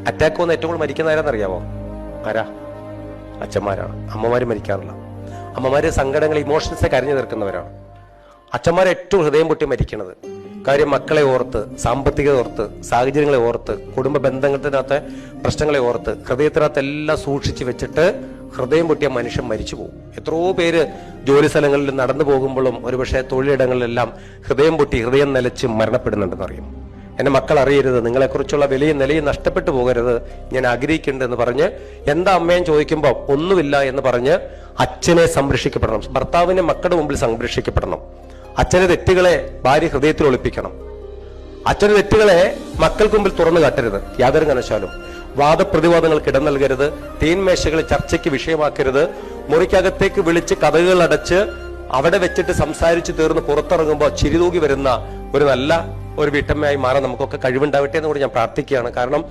Attack വന്ന് ഏറ്റവും കൂടുതൽ മരിക്കുന്ന ആരാന്നറിയാമോ? ആരാ? അച്ഛന്മാരാണ്. അമ്മമാര് മരിക്കാറില്ല. അമ്മമാര് സങ്കടങ്ങൾ, ഇമോഷൻസെ കരഞ്ഞു തീർക്കുന്നവരാണ്. അച്ഛന്മാർ ഏറ്റവും ഹൃദയം പൊട്ടി മരിക്കണത്. കാര്യം മക്കളെ ഓർത്ത്, സാമ്പത്തികത ഓർത്ത്, സാഹചര്യങ്ങളെ ഓർത്ത്, കുടുംബ ബന്ധത്തിനകത്തെ പ്രശ്നങ്ങളെ ഓർത്ത്, ഹൃദയത്തിനകത്ത് എല്ലാം സൂക്ഷിച്ചു വെച്ചിട്ട് ഹൃദയം പൊട്ടിയ മനുഷ്യൻ മരിച്ചു പോകും. എത്രയോ പേര് ജോലി സ്ഥലങ്ങളിൽ നടന്നു പോകുമ്പോഴും ഒരുപക്ഷെ തൊഴിലിടങ്ങളിലെല്ലാം ഹൃദയം പൊട്ടി, ഹൃദയം നിലച്ച് മരണപ്പെടുന്നുണ്ടെന്ന് അറിയും. എന്റെ മക്കൾ അറിയരുത്, നിങ്ങളെക്കുറിച്ചുള്ള വിലയും നിലയും നഷ്ടപ്പെട്ടു പോകരുത്, ഞാൻ ആഗ്രഹിക്കുന്നുണ്ട് എന്ന് പറഞ്ഞ് എന്താ അമ്മയും ചോദിക്കുമ്പോൾ ഒന്നുമില്ല എന്ന് പറഞ്ഞ് അച്ഛനെ സംരക്ഷിക്കപ്പെടണം. ഭർത്താവിനെ മക്കളുടെ മുമ്പിൽ സംരക്ഷിക്കപ്പെടണം. അച്ഛന്റെ തെറ്റുകളെ ഭാര്യ ഹൃദയത്തിൽ ഒളിപ്പിക്കണം. അച്ഛന്റെ തെറ്റുകളെ മക്കൾക്ക് മുമ്പിൽ തുറന്നു കാട്ടരുത് യാതൊരു കാരണവശാലും. വാദപ്രതിവാദങ്ങൾക്ക് ഇടം നൽകരുത്. തീൻമേശകളെ ചർച്ചയ്ക്ക് വിഷയമാക്കരുത്. മുറിക്കകത്തേക്ക് വിളിച്ച് കഥകൾ അടച്ച് അവിടെ വെച്ചിട്ട് സംസാരിച്ചു തീർന്ന് പുറത്തിറങ്ങുമ്പോൾ ചിരിതൂകി വരുന്ന ഒരു നല്ല ഒരു വീട്ടമ്മയായി മാറാൻ നമുക്കൊക്കെ കഴിവുണ്ടാവട്ടെ എന്ന് കൂടി ഞാൻ പ്രാർത്ഥിക്കുകയാണ്. കാരണം